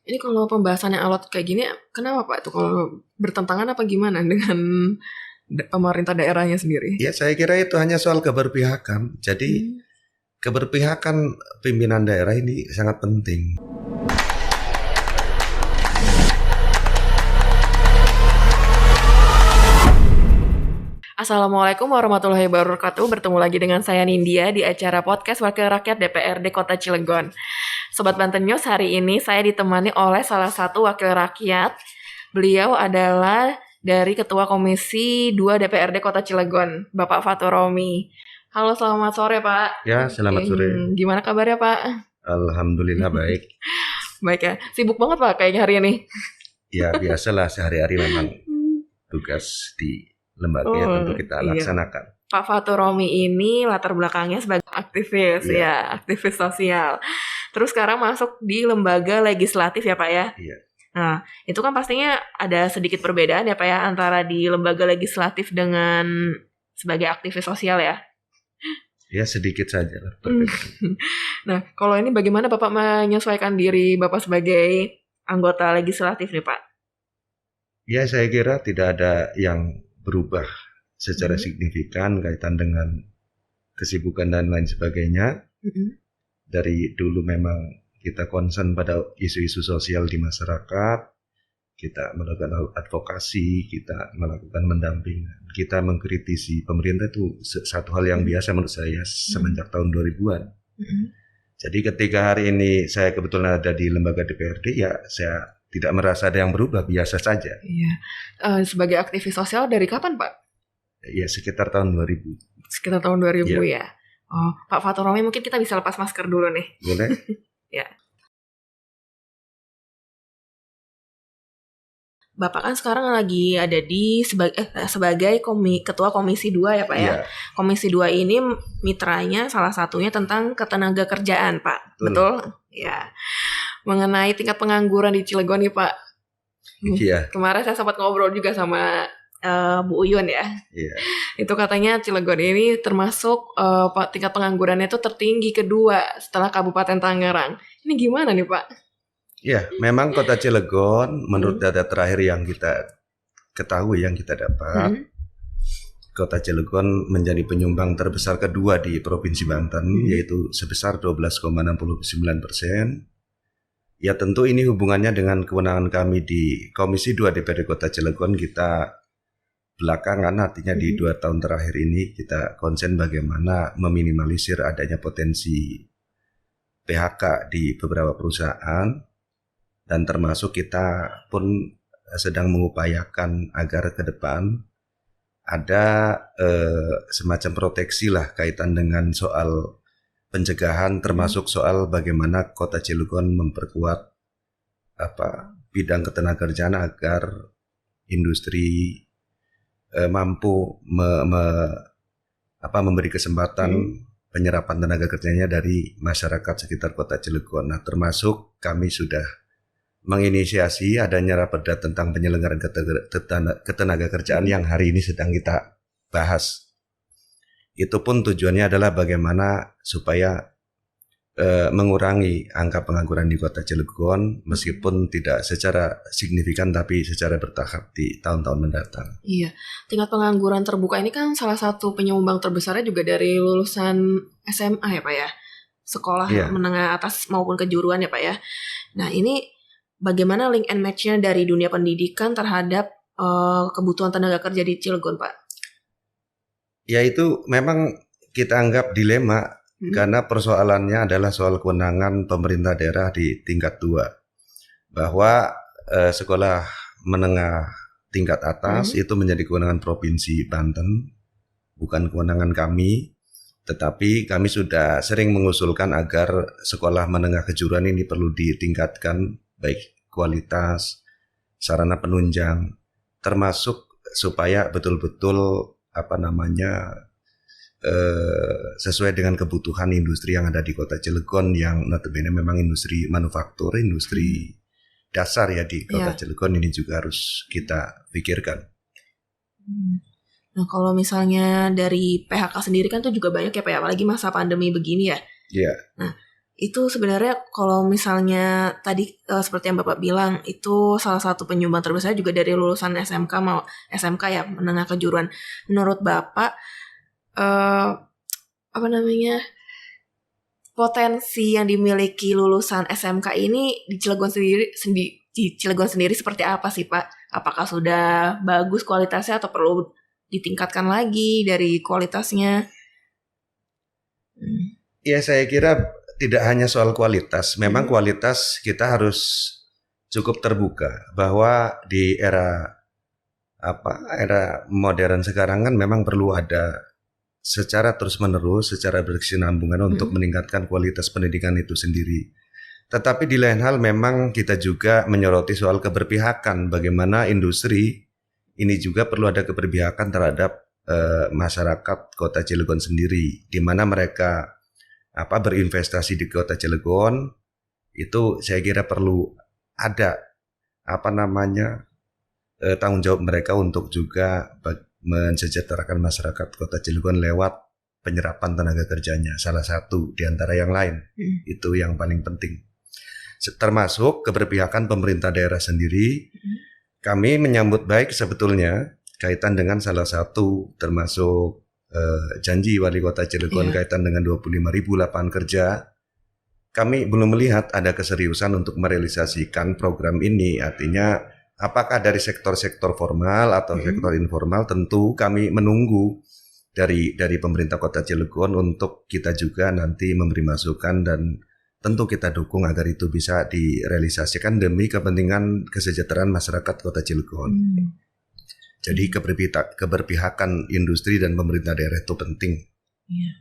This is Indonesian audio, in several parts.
Ini kalau pembahasannya alot kayak gini, kenapa Pak? Itu kalau bertentangan apa gimana dengan pemerintah daerahnya sendiri? Ya, saya kira itu hanya soal keberpihakan. Jadi keberpihakan pimpinan daerah ini sangat penting. Assalamualaikum warahmatullahi wabarakatuh. Bertemu lagi dengan saya Nindya di acara podcast Wakil Rakyat DPRD Kota Cilegon. Sobat Banten News, hari ini saya ditemani oleh salah satu wakil rakyat. Beliau adalah dari Ketua Komisi 2 DPRD Kota Cilegon, Bapak Fatur Romi. Halo, selamat sore Pak. Ya, selamat sore. Gimana kabarnya Pak? Alhamdulillah baik. Baik ya, sibuk banget Pak kayaknya hari ini. Ya, biasalah sehari-hari memang tugas di lembaga tentu kita laksanakan. Pak Fatur Romi ini latar belakangnya sebagai aktivis, aktivis sosial. Terus sekarang masuk di lembaga legislatif ya Pak ya? Iya. Nah, itu kan pastinya ada sedikit perbedaan ya Pak ya antara di lembaga legislatif dengan sebagai aktivis sosial ya? Ya, sedikit saja lah perbedaan. Nah, kalau ini bagaimana Bapak menyesuaikan diri Bapak sebagai anggota legislatif nih Pak? Ya, saya kira tidak ada yang berubah secara signifikan kaitan dengan kesibukan dan lain sebagainya. Dari dulu memang kita concern pada isu-isu sosial di masyarakat, kita melakukan advokasi, kita melakukan mendampingan, kita mengkritisi pemerintah itu satu hal yang biasa menurut saya semenjak tahun 2000-an. Jadi ketika hari ini saya kebetulan ada di lembaga DPRD, ya saya tidak merasa ada yang berubah, biasa saja. Iya. Sebagai aktivis sosial dari kapan Pak? Ya sekitar tahun 2000. Sekitar tahun 2000 ya. Oh, Pak Fatur Romi mungkin kita bisa lepas masker dulu nih. Boleh? Ya. Bapak kan sekarang lagi ada di sebagai Ketua Komisi 2 ya Pak ya. Komisi 2 ini mitranya salah satunya tentang ketenaga kerjaan Pak. Betul? Ya. Mengenai tingkat pengangguran di Cilegon nih Pak. Iya. Kemarin saya sempat ngobrol juga sama Bu Uyun ya. Iya. Itu katanya Cilegon ini termasuk tingkat penganggurannya itu tertinggi kedua setelah Kabupaten Tangerang. Ini gimana nih Pak? Ya, memang Kota Cilegon menurut data terakhir yang kita ketahui, yang kita dapat, Kota Cilegon menjadi penyumbang terbesar kedua di Provinsi Banten, yaitu sebesar 12,69%. Ya tentu ini hubungannya dengan kewenangan kami di Komisi 2 DPRD Kota Cilegon. Kita belakangan, artinya di 2 tahun terakhir ini kita konsen bagaimana meminimalisir adanya potensi PHK di beberapa perusahaan. Dan termasuk kita pun sedang mengupayakan agar ke depan ada semacam proteksi lah kaitan dengan soal pencegahan, termasuk soal bagaimana Kota Cilegon memperkuat bidang ketenagakerjaan agar industri mampu memberi kesempatan penyerapan tenaga kerjanya dari masyarakat sekitar Kota Cilegon. Nah, termasuk kami sudah menginisiasi adanya raperda tentang penyelenggaraan ketenaga kerjaan yang hari ini sedang kita bahas. Itu pun tujuannya adalah bagaimana supaya mengurangi angka pengangguran di Kota Cilegon, meskipun tidak secara signifikan tapi secara bertahap di tahun-tahun mendatang. Iya, tingkat pengangguran terbuka ini kan salah satu penyumbang terbesarnya juga dari lulusan SMA ya Pak ya, sekolah menengah atas maupun kejuruan ya Pak ya. Nah ini bagaimana link and match-nya dari dunia pendidikan terhadap kebutuhan tenaga kerja di Cilegon, Pak? Ya itu memang kita anggap dilema karena persoalannya adalah soal kewenangan pemerintah daerah di tingkat 2. Bahwa sekolah menengah tingkat atas itu menjadi kewenangan Provinsi Banten, bukan kewenangan kami. Tetapi kami sudah sering mengusulkan agar sekolah menengah kejuruan ini perlu ditingkatkan, baik kualitas, sarana penunjang, termasuk supaya betul-betul sesuai dengan kebutuhan industri yang ada di Kota Cilegon yang notabene memang industri manufaktur, industri dasar ya di Kota Cilegon ini juga harus kita pikirkan. Nah kalau misalnya dari PHK sendiri kan tuh juga banyak ya Pak ya, apalagi masa pandemi begini ya. Iya. Nah Itu sebenarnya kalau misalnya tadi seperti yang Bapak bilang, itu salah satu penyumbang terbesar juga dari lulusan SMK SMK ya, menengah kejuruan. Menurut Bapak eh, apa namanya, potensi yang dimiliki lulusan SMK ini di Cilegon sendiri seperti apa sih Pak? Apakah sudah bagus kualitasnya atau perlu ditingkatkan lagi dari kualitasnya? Ya, saya kira tidak hanya soal kualitas. Memang kualitas kita harus cukup terbuka bahwa di era modern sekarang kan memang perlu ada secara terus-menerus, secara berkesinambungan untuk meningkatkan kualitas pendidikan itu sendiri. Tetapi di lain hal memang kita juga menyoroti soal keberpihakan, bagaimana industri ini juga perlu ada keberpihakan terhadap masyarakat Kota Cilegon sendiri, di mana mereka berinvestasi di Kota Cilegon itu saya kira perlu ada tanggung jawab mereka untuk juga mensejahterakan masyarakat Kota Cilegon lewat penyerapan tenaga kerjanya, salah satu di antara yang lain. Itu yang paling penting. Termasuk keberpihakan pemerintah daerah sendiri. Kami menyambut baik sebetulnya kaitan dengan salah satu termasuk janji Wali Kota Cilegon kaitan dengan 25.000 lapangan kerja. Kami belum melihat ada keseriusan untuk merealisasikan program ini. Artinya apakah dari sektor-sektor formal atau sektor informal, tentu kami menunggu dari pemerintah Kota Cilegon untuk kita juga nanti memberi masukan dan tentu kita dukung agar itu bisa direalisasikan demi kepentingan kesejahteraan masyarakat Kota Cilegon. Jadi keberpihakan industri dan pemerintah daerah itu penting. Iya.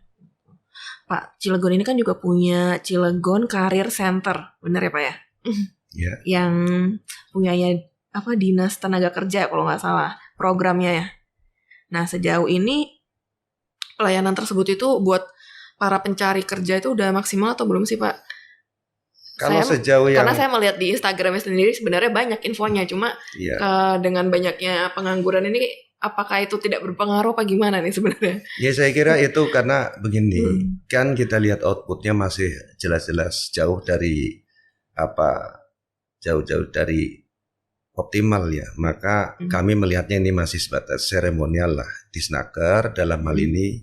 Pak, Cilegon ini kan juga punya Cilegon Career Center, benar ya Pak ya? Iya. Yang punyanya Dinas Tenaga Kerja kalau nggak salah programnya ya. Nah sejauh ini pelayanan tersebut itu buat para pencari kerja itu udah maksimal atau belum sih Pak? Karena saya melihat di Instagramnya sendiri sebenarnya banyak infonya, cuma dengan banyaknya pengangguran ini apakah itu tidak berpengaruh apa gimana nih sebenarnya? Ya saya kira itu karena begini, kan kita lihat outputnya masih jelas-jelas jauh dari optimal ya, maka kami melihatnya ini masih sebatas seremonial lah. Disnaker dalam hal ini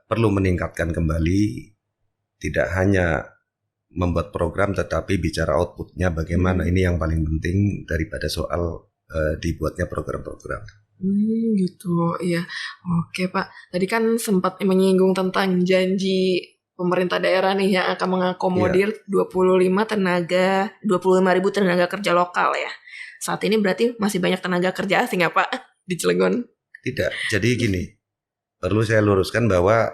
perlu meningkatkan kembali, tidak hanya membuat program tetapi bicara outputnya bagaimana. Ini yang paling penting daripada soal dibuatnya program-program. Gitu, iya. Oke Pak, tadi kan sempat menyinggung tentang janji pemerintah daerah nih yang akan mengakomodir 25.000 tenaga kerja lokal ya. Saat ini berarti masih banyak tenaga kerja asing ya Pak di Cilegon? Tidak. Jadi gini, perlu saya luruskan bahwa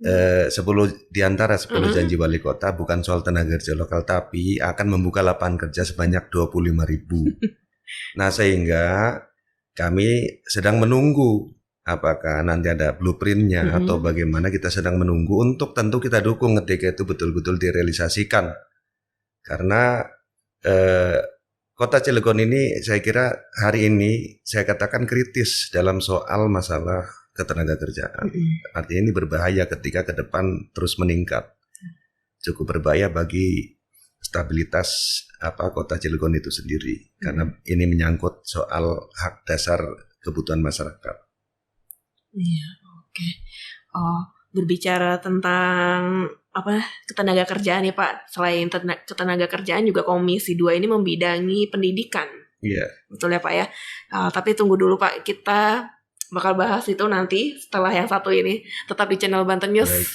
10 janji wali kota bukan soal tenaga kerja lokal, tapi akan membuka lapangan kerja sebanyak 25.000. Nah, sehingga kami sedang menunggu apakah nanti ada blueprintnya atau bagaimana. Kita sedang menunggu untuk tentu kita dukung ketika itu betul-betul direalisasikan. Karena Kota Cilegon ini saya kira hari ini saya katakan kritis dalam soal masalah ketenaga kerjaan. Artinya ini berbahaya ketika ke depan terus meningkat. Cukup berbahaya bagi stabilitas Kota Cilegon itu sendiri. Karena ini menyangkut soal hak dasar kebutuhan masyarakat. Iya, oke. Berbicara tentang ketenaga kerjaan ya Pak. Selain ketenaga kerjaan juga Komisi 2 ini membidangi pendidikan. Iya. Betul ya Pak ya. Tapi tunggu dulu Pak, kita bakal bahas itu nanti setelah yang satu ini. Tetap di channel Banten News. Baik.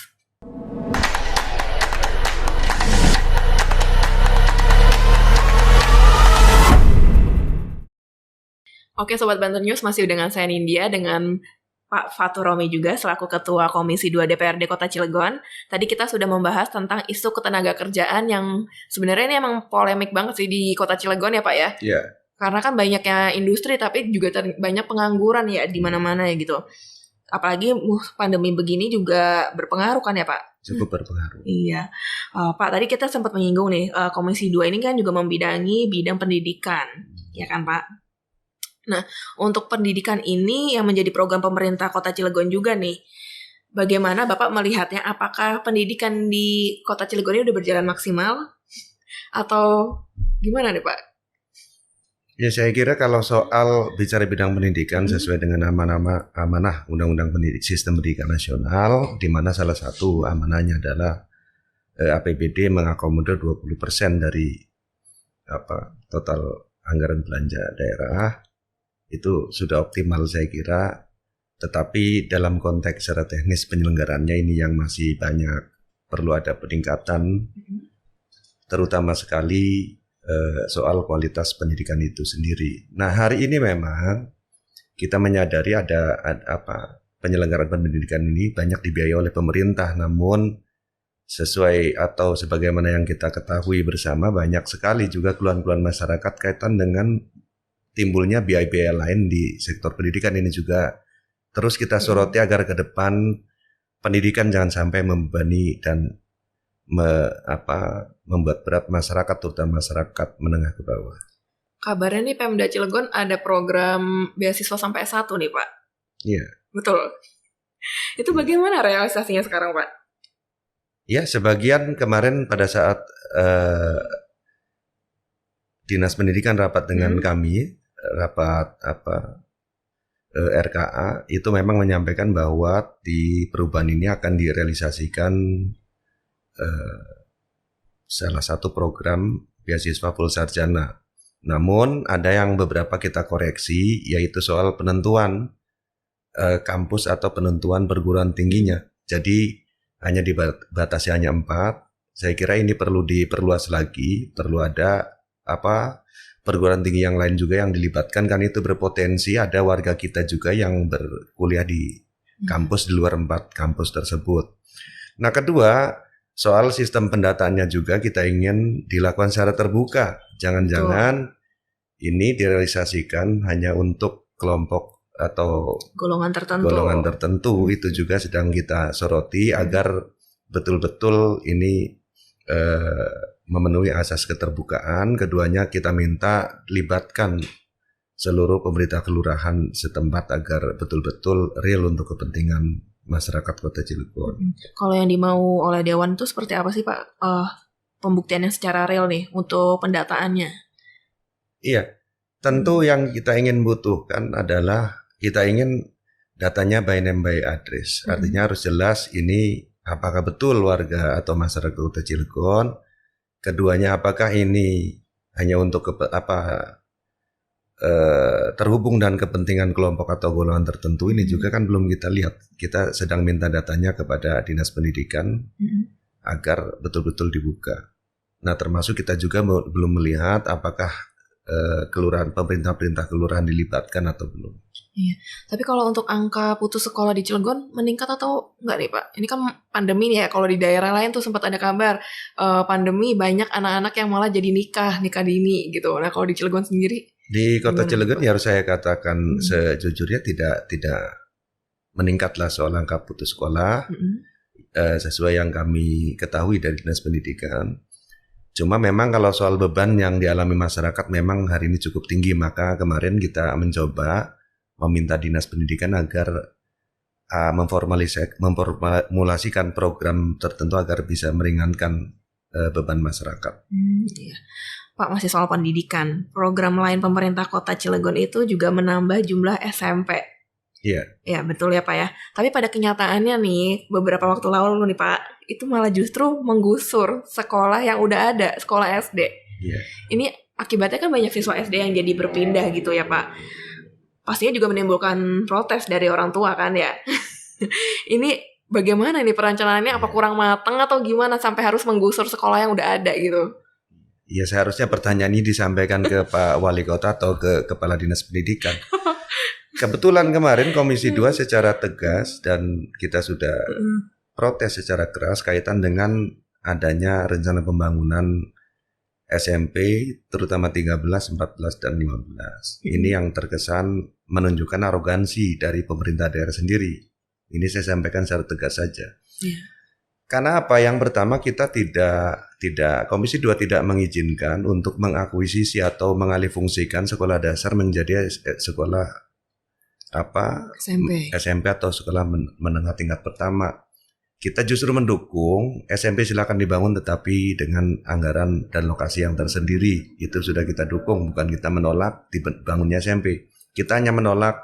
Oke Sobat Banten News, masih dengan saya Nindya, dengan Pak Fatur Romi juga selaku Ketua Komisi 2 DPRD Kota Cilegon. Tadi kita sudah membahas tentang isu ketenaga kerjaan yang sebenarnya ini emang polemik banget sih di Kota Cilegon ya Pak ya. Iya. Karena kan banyaknya industri tapi juga banyak pengangguran ya di mana-mana ya gitu. Apalagi pandemi begini juga berpengaruh kan ya Pak? Cukup berpengaruh. Iya. Pak, tadi kita sempat menyinggung nih, Komisi 2 ini kan juga membidangi bidang pendidikan. Ya kan Pak? Nah, untuk pendidikan ini yang menjadi program pemerintah Kota Cilegon juga nih, bagaimana Bapak melihatnya? Apakah pendidikan di Kota Cilegon ini udah berjalan maksimal? Atau gimana nih Pak? Ya saya kira kalau soal bicara bidang pendidikan sesuai dengan amanah Undang-Undang Sistem Pendidikan Nasional, di mana salah satu amanahnya adalah APBD mengakomodir 20% dari total anggaran belanja daerah. Itu sudah optimal saya kira. Tetapi dalam konteks secara teknis penyelenggaraannya ini yang masih banyak perlu ada peningkatan, terutama sekali soal kualitas pendidikan itu sendiri. Nah hari ini memang kita menyadari ada penyelenggaraan pendidikan ini banyak dibiayai oleh pemerintah, namun sesuai atau sebagaimana yang kita ketahui bersama banyak sekali juga keluhan-keluhan masyarakat kaitan dengan timbulnya biaya-biaya lain di sektor pendidikan ini juga. Terus kita soroti agar ke depan pendidikan jangan sampai membebani dan membuat berat masyarakat, terutama masyarakat menengah ke bawah. Kabarnya nih Pemda Cilegon ada program beasiswa sampai S1 nih Pak. Iya. Betul. Itu bagaimana realisasinya sekarang Pak? Ya sebagian kemarin pada saat Dinas Pendidikan rapat dengan kami, rapat RKA itu memang menyampaikan bahwa di perubahan ini akan direalisasikan salah satu program beasiswa full sarjana. Namun ada yang beberapa kita koreksi, yaitu soal penentuan kampus atau penentuan perguruan tingginya. Jadi hanya dibatasi hanya 4. Saya kira ini perlu diperluas lagi, perlu ada perguruan tinggi yang lain juga yang dilibatkan, kan itu berpotensi ada warga kita juga yang berkuliah di kampus di luar 4 kampus tersebut. Nah kedua, soal sistem pendataannya juga kita ingin dilakukan secara terbuka. Jangan-jangan ini direalisasikan hanya untuk kelompok atau golongan tertentu. Itu juga sedang kita soroti agar betul-betul ini memenuhi asas keterbukaan. Keduanya kita minta libatkan seluruh pemerintah kelurahan setempat agar betul-betul real untuk kepentingan masyarakat Kota Cilegon. Kalau yang dimau oleh Dewan itu seperti apa sih Pak? Pembuktiannya secara real nih untuk pendataannya. Iya, tentu yang kita ingin butuhkan adalah kita ingin datanya by name by address. Artinya harus jelas ini apakah betul warga atau masyarakat Kota Cilegon. Keduanya apakah ini hanya untuk terhubung dan kepentingan kelompok atau golongan tertentu, ini juga kan belum kita lihat. Kita sedang minta datanya kepada Dinas Pendidikan agar betul-betul dibuka. Nah termasuk kita juga belum melihat apakah kelurahan, pemerintah kelurahan dilibatkan atau belum. Iya. Tapi kalau untuk angka putus sekolah di Cilegon meningkat atau enggak nih Pak? Ini kan pandemi nih ya. Kalau di daerah lain tuh sempat ada kabar pandemi banyak anak-anak yang malah jadi nikah dini gitu. Nah kalau di Cilegon sendiri? Di Kota Cilegon ya harus saya katakan sejujurnya tidak meningkatlah soal angka putus sekolah sesuai yang kami ketahui dari Dinas Pendidikan. Cuma memang kalau soal beban yang dialami masyarakat memang hari ini cukup tinggi, maka kemarin kita mencoba meminta Dinas Pendidikan agar memformulasikan program tertentu agar bisa meringankan beban masyarakat. Iya. Pak, masih soal pendidikan. Program lain pemerintah Kota Cilegon itu juga menambah jumlah SMP. Iya. Ya, betul ya Pak ya. Tapi pada kenyataannya nih, beberapa waktu lalu nih Pak, itu malah justru menggusur sekolah yang udah ada, sekolah SD. Iya. Ini akibatnya kan banyak siswa SD yang jadi berpindah gitu ya Pak. Pastinya juga menimbulkan protes dari orang tua kan ya. Ini bagaimana nih perencanaannya? Apa kurang matang atau gimana sampai harus menggusur sekolah yang udah ada gitu? Ya seharusnya pertanyaan ini disampaikan ke Pak Wali Kota atau ke Kepala Dinas Pendidikan. Kebetulan kemarin Komisi 2 secara tegas dan kita sudah protes secara keras kaitan dengan adanya rencana pembangunan SMP terutama 13, 14, dan 15. Ini yang terkesan menunjukkan arogansi dari pemerintah daerah sendiri. Ini saya sampaikan secara tegas saja. Karena apa? Yang pertama kita Komisi 2 tidak mengizinkan untuk mengakuisisi atau mengalihfungsikan sekolah dasar menjadi sekolah SMP atau sekolah menengah tingkat pertama. Kita justru mendukung SMP silakan dibangun tetapi dengan anggaran dan lokasi yang tersendiri. Itu sudah kita dukung, bukan kita menolak dibangunnya SMP. Kita hanya menolak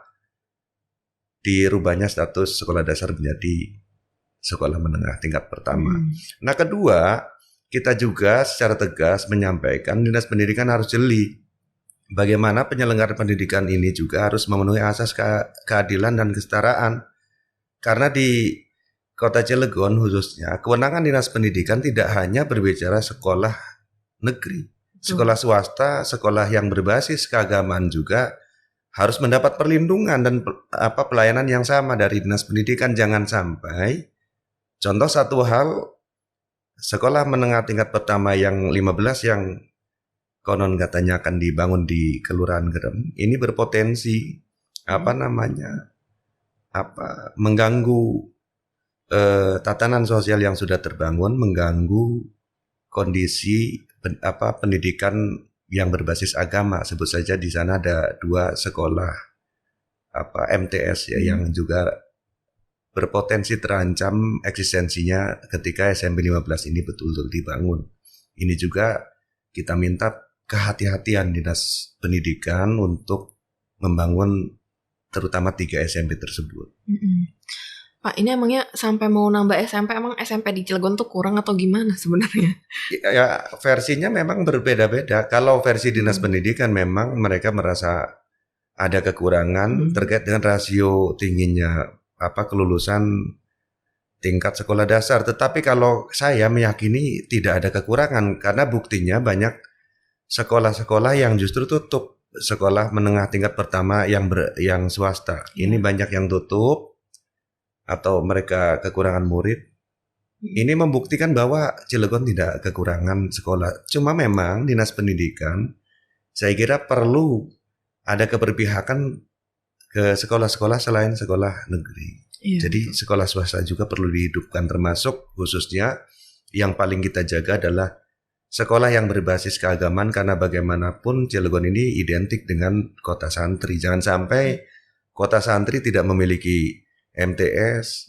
dirubahnya status sekolah dasar menjadi sekolah menengah tingkat pertama. Nah, kedua, kita juga secara tegas menyampaikan Dinas Pendidikan harus jeli. Bagaimana penyelenggaraan pendidikan ini juga harus memenuhi asas keadilan dan kesetaraan. Karena di Kota Cilegon khususnya, kewenangan Dinas Pendidikan tidak hanya berbicara sekolah negeri. Sekolah swasta, sekolah yang berbasis keagamaan juga harus mendapat perlindungan dan pelayanan yang sama dari Dinas Pendidikan. Jangan sampai, contoh satu hal, sekolah menengah tingkat pertama yang 15 yang konon katanya akan dibangun di Kelurahan Gerem, ini berpotensi mengganggu tatanan sosial yang sudah terbangun, mengganggu kondisi pendidikan yang berbasis agama. Sebut saja di sana ada 2 sekolah MTS ya yang juga berpotensi terancam eksistensinya ketika SMP 15 ini betul-betul dibangun. Ini juga kita minta kehati-hatian Dinas Pendidikan untuk membangun terutama 3 SMP tersebut. Pak, ini emangnya sampai mau nambah SMP, emang SMP di Cilegon tuh kurang atau gimana sebenarnya? Ya, versinya memang berbeda-beda. Kalau versi Dinas Pendidikan memang mereka merasa ada kekurangan terkait dengan rasio tingginya kelulusan tingkat sekolah dasar. Tetapi kalau saya meyakini tidak ada kekurangan karena buktinya banyak sekolah-sekolah yang justru tutup. Sekolah menengah tingkat pertama yang swasta. Ini banyak yang tutup atau mereka kekurangan murid. Ini membuktikan bahwa Cilegon tidak kekurangan sekolah. Cuma memang Dinas Pendidikan saya kira perlu ada keberpihakan ke sekolah-sekolah selain sekolah negeri. Jadi sekolah swasta juga perlu dihidupkan, termasuk khususnya yang paling kita jaga adalah sekolah yang berbasis keagamaan, karena bagaimanapun Cilegon ini identik dengan kota santri. Jangan sampai kota santri tidak memiliki MTS,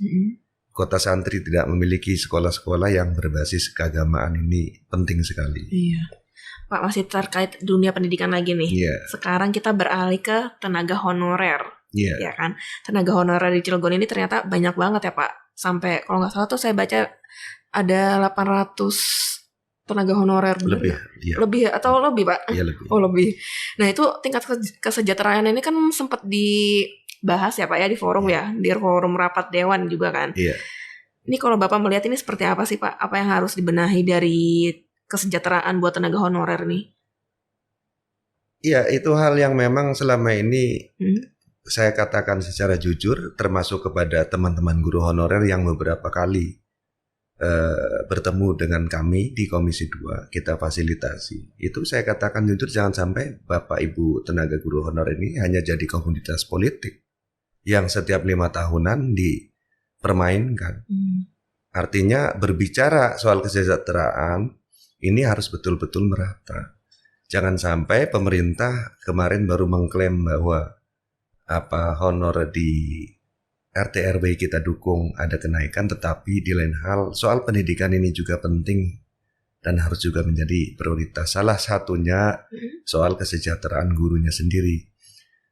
kota santri tidak memiliki sekolah-sekolah yang berbasis keagamaan. Ini penting sekali. Iya. Pak, masih terkait dunia pendidikan lagi nih. Sekarang kita beralih ke tenaga honorer. Ya kan? Tenaga honorer di Cilegon ini ternyata banyak banget ya Pak. Sampai kalau nggak salah tuh saya baca ada 800 tenaga honorer. Lebih atau lebih Pak? Iya, lebih. Oh, lebih. Nah, itu tingkat kesejahteraan ini kan sempat dibahas ya Pak ya di forum di forum rapat dewan juga kan. Ini kalau Bapak melihat ini seperti apa sih Pak? Apa yang harus dibenahi dari kesejahteraan buat tenaga honorer nih? Iya, itu hal yang memang selama ini saya katakan secara jujur, termasuk kepada teman-teman guru honorer yang beberapa kali bertemu dengan kami di Komisi 2, kita fasilitasi. Itu saya katakan jujur, jangan sampai Bapak Ibu tenaga guru honorer ini hanya jadi komoditas politik yang setiap 5 tahunan dipermainkan. Artinya berbicara soal kesejahteraan ini harus betul-betul merata. Jangan sampai pemerintah kemarin baru mengklaim bahwa honor di RT RW kita dukung ada kenaikan, tetapi di lain hal soal pendidikan ini juga penting dan harus juga menjadi prioritas. Salah satunya soal kesejahteraan gurunya sendiri.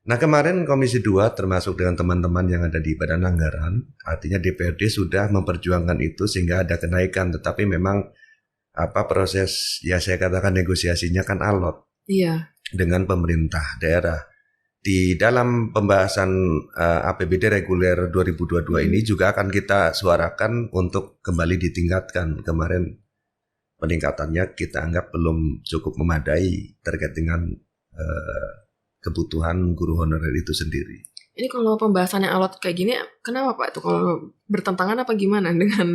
Nah, kemarin Komisi 2 termasuk dengan teman-teman yang ada di Badan Anggaran, artinya DPRD sudah memperjuangkan itu sehingga ada kenaikan, tetapi memang proses saya katakan negosiasinya kan alot dengan pemerintah daerah. Di dalam pembahasan APBD reguler 2022 ini juga akan kita suarakan untuk kembali ditingkatkan. Kemarin peningkatannya kita anggap belum cukup memadai terkait dengan kebutuhan guru honorer itu sendiri. Ini kalau pembahasannya alot kayak gini, kenapa Pak? Itu kalau bertentangan apa gimana dengan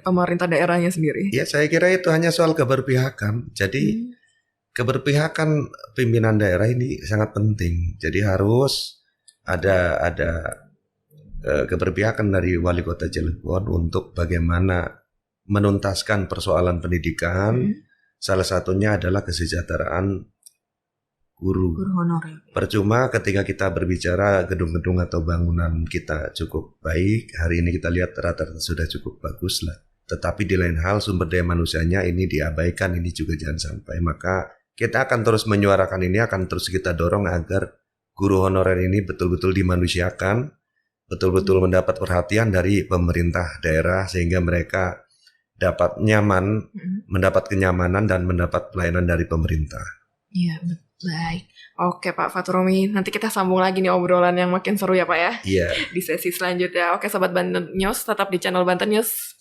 pemerintah daerahnya sendiri? Ya, saya kira itu hanya soal keberpihakan. Jadi keberpihakan pimpinan daerah ini sangat penting. Jadi harus ada keberpihakan dari Wali Kota Cilegon untuk bagaimana menuntaskan persoalan pendidikan. Salah satunya adalah kesejahteraan guru. Guru honorer. Percuma ketika kita berbicara gedung-gedung atau bangunan kita cukup baik, hari ini kita lihat rata-rata sudah cukup bagus lah. Tetapi di lain hal sumber daya manusianya ini diabaikan, ini juga jangan sampai. Maka kita akan terus menyuarakan ini, akan terus kita dorong agar guru honorer ini betul-betul dimanusiakan, betul-betul mendapat perhatian dari pemerintah daerah sehingga mereka dapat nyaman, mendapat kenyamanan dan mendapat pelayanan dari pemerintah. Iya, baik. Oke Pak Fatur Romi, nanti kita sambung lagi nih obrolan yang makin seru ya Pak ya. Iya. Di sesi selanjutnya. Oke Sobat Banten News, tetap di channel Banten News.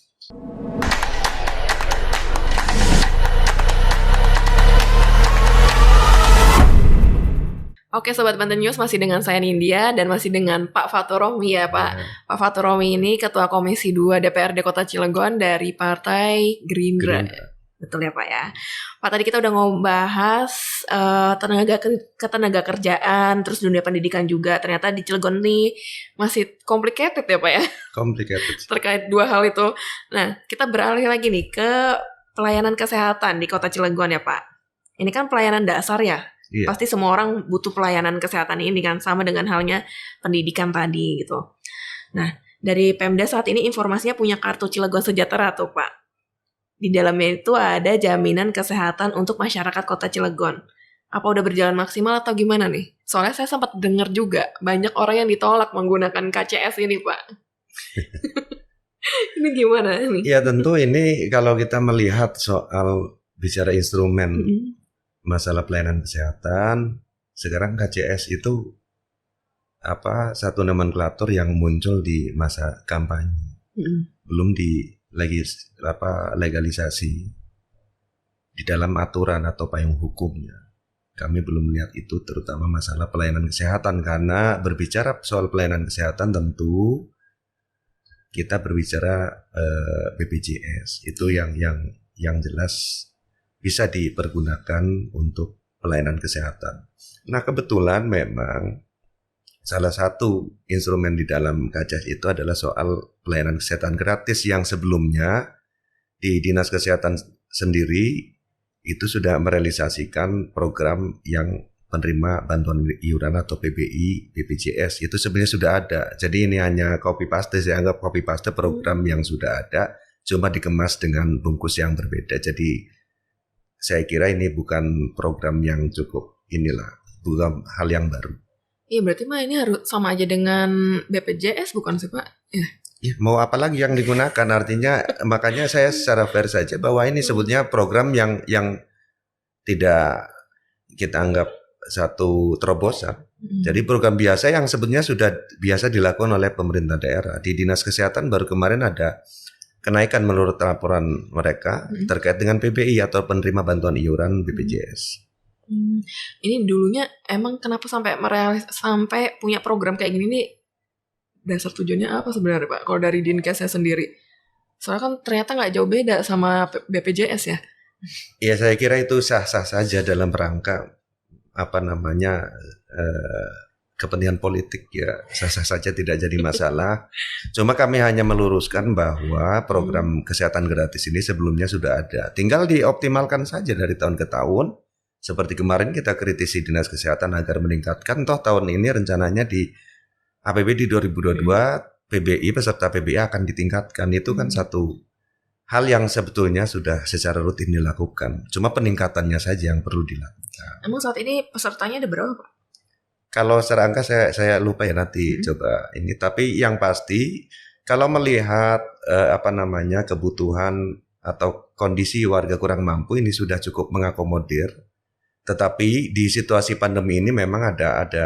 Oke Sobat Banten News, masih dengan saya Nindya dan masih dengan Pak Fatur Romi ya Pak. Ya. Pak Fatur Romi ini Ketua Komisi 2 DPRD Kota Cilegon dari Partai Gerindra. Betul ya Pak ya. Pak, tadi kita udah ngebahas ketenaga kerjaan, terus dunia pendidikan juga. Ternyata di Cilegon nih masih complicated ya Pak ya. Complicated. Terkait dua hal itu. Nah, kita beralih lagi nih ke pelayanan kesehatan di Kota Cilegon ya Pak. Ini kan pelayanan dasar ya. Iya. Pasti semua orang butuh pelayanan kesehatan ini kan, sama dengan halnya pendidikan tadi gitu. Nah, dari Pemda saat ini informasinya punya kartu Cilegon Sejahtera tuh Pak. Di dalamnya itu ada jaminan kesehatan untuk masyarakat Kota Cilegon. Apa udah berjalan maksimal atau gimana nih? Soalnya saya sempat dengar juga banyak orang yang ditolak menggunakan KCS ini Pak. Ini gimana nih? Ya tentu ini kalau kita melihat soal bicara instrumen masalah pelayanan kesehatan, sekarang KCS itu satu nomenklatur yang muncul di masa kampanye, belum legalisasi di dalam aturan atau payung hukumnya. Kami belum melihat itu, terutama masalah pelayanan kesehatan, karena berbicara soal pelayanan kesehatan tentu kita berbicara BPJS itu yang jelas bisa dipergunakan untuk pelayanan kesehatan. Nah kebetulan memang salah satu instrumen di dalam KCS itu adalah soal pelayanan kesehatan gratis yang sebelumnya di Dinas Kesehatan sendiri itu sudah merealisasikan program yang penerima bantuan iuran atau PBI, BPJS itu sebenarnya sudah ada. Jadi ini hanya copy paste, saya anggap copy paste program yang sudah ada, cuma dikemas dengan bungkus yang berbeda. Jadi saya kira ini bukan program yang bukan hal yang baru. Iya berarti mah ini harus sama aja dengan BPJS bukan sih Pak? Ya, mau apa lagi yang digunakan, artinya makanya saya secara fair saja bahwa ini sebetulnya program yang tidak kita anggap satu terobosan. Jadi program biasa yang sebetulnya sudah biasa dilakukan oleh pemerintah daerah. Di Dinas Kesehatan baru kemarin ada kenaikan menurut laporan mereka terkait dengan PBI atau penerima bantuan iuran BPJS. Ini dulunya emang kenapa sampai punya program kayak gini nih? Dasar tujuannya apa sebenarnya Pak? Kalau dari Dinkesnya sendiri, soalnya kan ternyata nggak jauh beda sama BPJS ya. Ya saya kira itu sah-sah saja dalam rangka kepentingan politik ya, sah-sah saja, tidak jadi masalah. Cuma kami hanya meluruskan bahwa program kesehatan gratis ini sebelumnya sudah ada. Tinggal dioptimalkan saja dari tahun ke tahun. Seperti kemarin kita kritisi Dinas Kesehatan agar meningkatkan. Toh tahun ini rencananya di APBD 2022 PBI, peserta PBI akan ditingkatkan. Itu kan satu hal yang sebetulnya sudah secara rutin dilakukan. Cuma peningkatannya saja yang perlu dilakukan. Emang saat ini pesertanya ada berapa Pak? Kalau secara angka saya lupa ya, nanti coba ini. Tapi yang pasti kalau melihat kebutuhan atau kondisi warga kurang mampu ini sudah cukup mengakomodir. Tetapi di situasi pandemi ini memang ada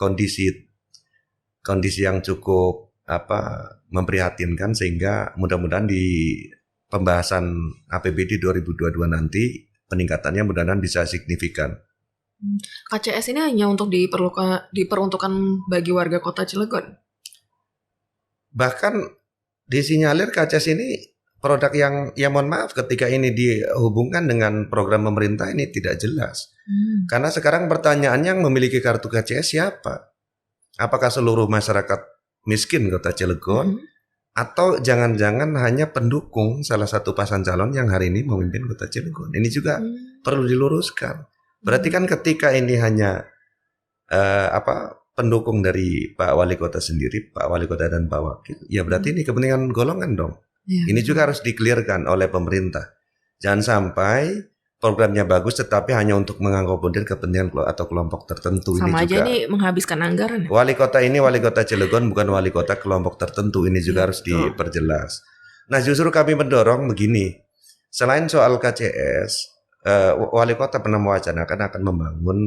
kondisi yang cukup memprihatinkan, sehingga mudah-mudahan di pembahasan APBD 2022 nanti peningkatannya mudah-mudahan bisa signifikan. KCS ini hanya untuk diperuntukkan bagi warga Kota Cilegon. Bahkan disinyalir KCS ini produk yang mohon maaf ketika ini dihubungkan dengan program pemerintah ini tidak jelas. Karena sekarang pertanyaannya yang memiliki kartu KCS siapa? Apakah seluruh masyarakat miskin Kota Cilegon? Atau jangan-jangan hanya pendukung salah satu pasangan calon yang hari ini memimpin Kota Cilegon? Ini juga perlu diluruskan. Berarti kan ketika ini hanya pendukung dari Pak Wali Kota sendiri, Pak Wali Kota dan Pak Wakil, ya berarti ini kepentingan golongan dong. Ini juga harus di-clearkan oleh pemerintah. Jangan sampai programnya bagus tetapi hanya untuk mengakomodir kepentingan atau kelompok tertentu. Sama ini aja juga ini menghabiskan anggaran. Wali kota ini wali kota Cilegon bukan wali kota kelompok tertentu. Ini juga harus diperjelas. Nah, justru kami mendorong begini. Selain soal KCS, wali kota pernah mewacanakan akan membangun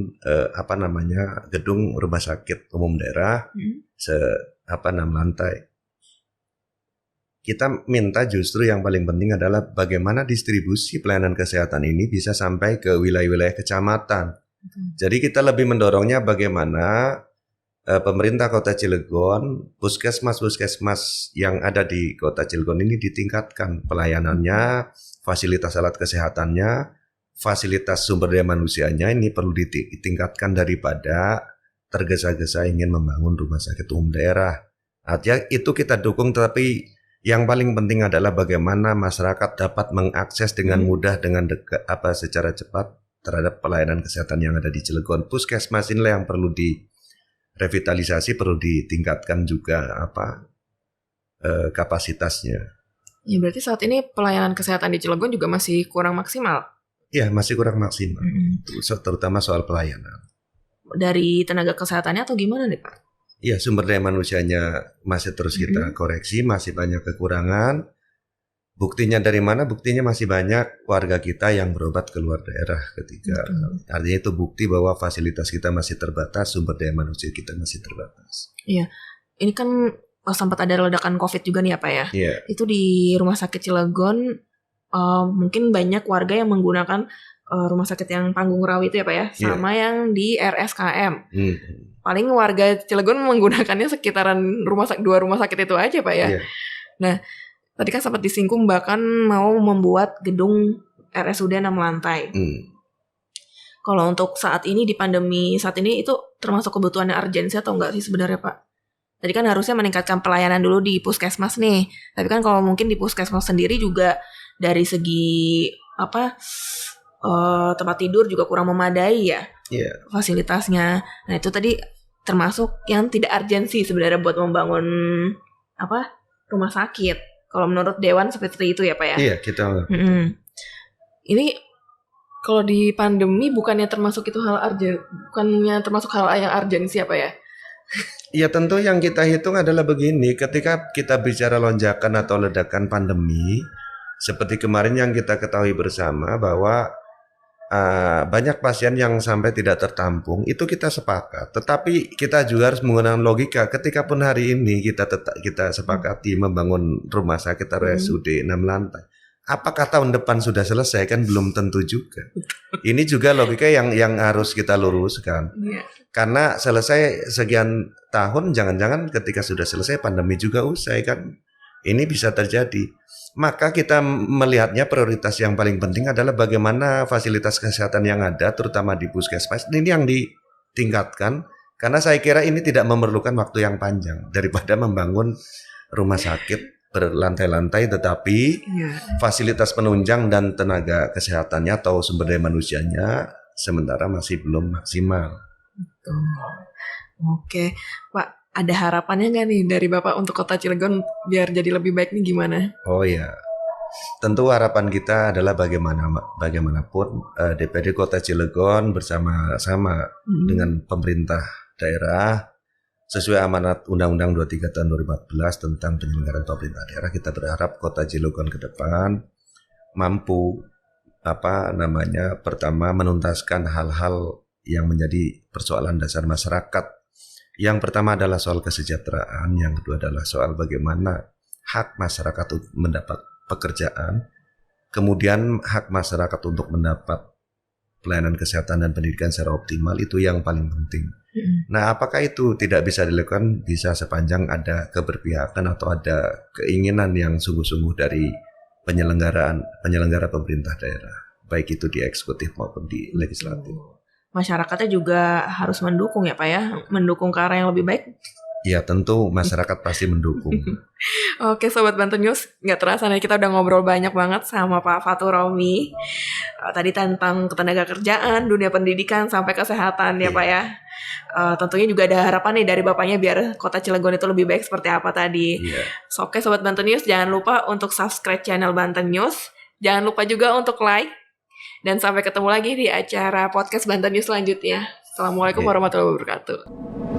gedung rumah sakit umum daerah 6 lantai. Kita minta justru yang paling penting adalah bagaimana distribusi pelayanan kesehatan ini bisa sampai ke wilayah-wilayah kecamatan. Jadi kita lebih mendorongnya bagaimana pemerintah Kota Cilegon, puskesmas yang ada di Kota Cilegon ini ditingkatkan pelayanannya, fasilitas alat kesehatannya, fasilitas sumber daya manusianya ini perlu ditingkatkan daripada tergesa-gesa ingin membangun rumah sakit umum daerah. Artinya itu kita dukung, tetapi yang paling penting adalah bagaimana masyarakat dapat mengakses dengan mudah, dengan secara cepat terhadap pelayanan kesehatan yang ada di Cilegon. Puskesmas inilah yang perlu direvitalisasi, perlu ditingkatkan juga kapasitasnya. Ya berarti saat ini pelayanan kesehatan di Cilegon juga masih kurang maksimal. Ya, masih kurang maksimal, terutama soal pelayanan. Dari tenaga kesehatannya atau gimana nih Pak? Ya, sumber daya manusianya masih terus kita koreksi, masih banyak kekurangan. Buktinya dari mana? Buktinya masih banyak warga kita yang berobat ke luar daerah ketika. Artinya itu bukti bahwa fasilitas kita masih terbatas, sumber daya manusia kita masih terbatas. Iya, ini kan sempat ada ledakan COVID juga nih ya Pak ya? Iya. Itu di Rumah Sakit Cilegon, mungkin banyak warga yang menggunakan rumah sakit yang Panggung Rawi itu ya Pak ya? Sama yang di RSKM. Paling warga Cilegon menggunakannya sekitaran dua rumah sakit itu aja Pak ya. Nah, tadi kan sempat disinggung bahkan mau membuat gedung RSUD 6 lantai. Kalau untuk saat ini di pandemi saat ini itu termasuk kebutuhan urgensi atau enggak sih sebenarnya Pak? Tadi kan harusnya meningkatkan pelayanan dulu di puskesmas nih. Tapi kan kalau mungkin di puskesmas sendiri juga dari segi tempat tidur juga kurang memadai ya. Fasilitasnya. Nah, itu tadi termasuk yang tidak urgensi sebenarnya buat membangun rumah sakit. Kalau menurut Dewan seperti itu ya Pak ya? Iya, kita. Ini kalau di pandemi bukannya termasuk hal yang urgensi apa ya? Ya tentu yang kita hitung adalah begini, ketika kita bicara lonjakan atau ledakan pandemi, seperti kemarin yang kita ketahui bersama bahwa banyak pasien yang sampai tidak tertampung, itu kita sepakat. Tetapi kita juga harus menggunakan logika. Ketika pun hari ini kita sepakati membangun rumah sakit RSUD 6 lantai, apakah tahun depan sudah selesai? Kan belum tentu juga. Ini juga logika yang harus kita luruskan. Karena selesai sekian tahun, jangan-jangan ketika sudah selesai pandemi juga usai kan. Ini bisa terjadi. Maka kita melihatnya prioritas yang paling penting adalah bagaimana fasilitas kesehatan yang ada, terutama di puskesmas, ini yang ditingkatkan. Karena saya kira ini tidak memerlukan waktu yang panjang daripada membangun rumah sakit berlantai-lantai, tetapi fasilitas penunjang dan tenaga kesehatannya atau sumber daya manusianya sementara masih belum maksimal. Oke, Pak. Ada harapannya nggak nih dari Bapak untuk Kota Cilegon biar jadi lebih baik nih gimana? Oh ya, tentu harapan kita adalah bagaimanapun DPD Kota Cilegon bersama-sama dengan pemerintah daerah sesuai amanat Undang-Undang 23 tahun 2014 tentang penyelenggaraan pemerintah daerah, kita berharap Kota Cilegon ke depan mampu pertama menuntaskan hal-hal yang menjadi persoalan dasar masyarakat. Yang pertama adalah soal kesejahteraan, yang kedua adalah soal bagaimana hak masyarakat untuk mendapat pekerjaan, kemudian hak masyarakat untuk mendapat pelayanan kesehatan dan pendidikan secara optimal, itu yang paling penting. Nah, apakah itu tidak bisa dilakukan? Bisa sepanjang ada keberpihakan atau ada keinginan yang sungguh-sungguh dari penyelenggara pemerintah daerah, baik itu di eksekutif maupun di legislatif. Masyarakatnya juga harus mendukung ya Pak ya, mendukung ke arah yang lebih baik. Ya tentu masyarakat pasti mendukung. Oke Sobat Banten News, nggak terasa nih kita udah ngobrol banyak banget sama Pak Fatur Romi. Tadi tentang ketenaga kerjaan, dunia pendidikan, sampai kesehatan ya Iya. Pak ya. Tentunya juga ada harapan nih dari Bapaknya biar kota Cilegon itu lebih baik seperti apa tadi. Iya. So, oke Sobat Banten News, jangan lupa untuk subscribe channel Banten News. Jangan lupa juga untuk like. Dan sampai ketemu lagi di acara podcast Banten News selanjutnya. Assalamualaikum Oke. warahmatullahi wabarakatuh.